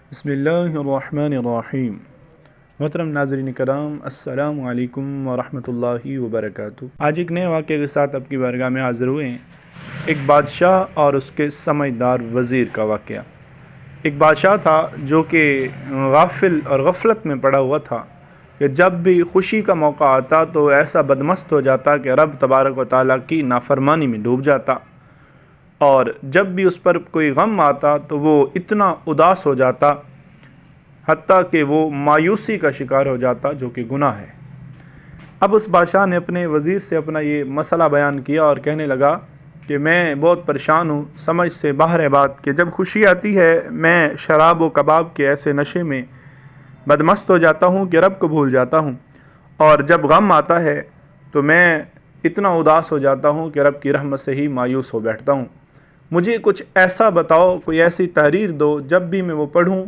बिस्मिल्लाहिर्रहमानिर्रहीम। मोहतरम नाज़रीन करام, अस्सलाम वालेकुम वरहमतुल्लाहि वबरकातुहू। आज एक नए वाक़े के साथ आपकी बारगाह में हाज़िर हुए हैं। एक बादशाह और उसके समझदार वज़ीर का वाक़या। एक बादशाह था जो कि गाफिल और गफलत में पड़ा हुआ था कि जब भी खुशी का मौका आता तो ऐसा बदमस्त हो जाता कि रब तबारक व तआला की नाफरमानी में डूब जाता, और जब भी उस पर कोई गम आता तो वो इतना उदास हो जाता हत्ता कि वो मायूसी का शिकार हो जाता, जो कि गुनाह है। अब उस बादशाह ने अपने वज़ीर से अपना ये मसला बयान किया और कहने लगा कि मैं बहुत परेशान हूँ, समझ से बाहर है बात कि जब खुशी आती है मैं शराब व कबाब के ऐसे नशे में बदमस्त हो जाता हूँ कि रब को भूल जाता हूँ, और जब गम आता है तो मैं इतना उदास हो जाता हूँ कि रब की रहमत से ही मायूस हो बैठता हूँ। मुझे कुछ ऐसा बताओ, कोई ऐसी तहरीर दो जब भी मैं वो पढ़ूँ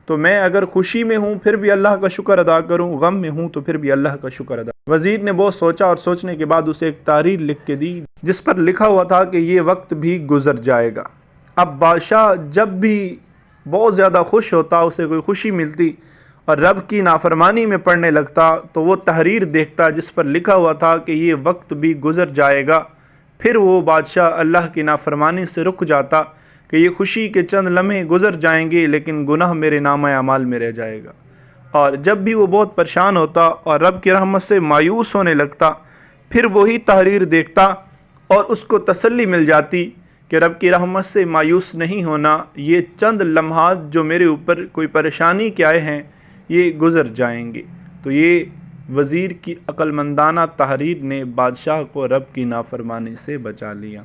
तो मैं अगर खुशी में हूँ फिर भी अल्लाह का शुक्र अदा करूँ, गम में हूँ तो फिर भी अल्लाह का शुक्र अदा। वज़ीर ने बहुत सोचा और सोचने के बाद उसे एक तहरीर लिख के दी जिस पर लिखा हुआ था कि ये वक्त भी गुज़र जाएगा। अब बादशाह जब भी बहुत ज़्यादा खुश होता, उसे कोई खुशी मिलती और रब की नाफरमानी में पड़ने लगता तो वो तहरीर देखता जिस पर लिखा हुआ था कि ये वक्त भी गुज़र जाएगा, फिर वो बादशाह अल्लाह की नाफरमानी से रुक जाता कि ये खुशी के चंद लम्हे गुज़र जाएंगे लेकिन गुनाह मेरे नामा अमाल में रह जाएगा। और जब भी वो बहुत परेशान होता और रब की रहमत से मायूस होने लगता, फिर वही तहरीर देखता और उसको तसल्ली मिल जाती कि रब की रहमत से मायूस नहीं होना, ये चंद लम्हात जो मेरे ऊपर कोई परेशानी के आए हैं ये गुज़र जाएंगे। तो ये वज़ीर की अक्लमंदाना तहरीर ने बादशाह को रब की नाफरमानी से बचा लिया।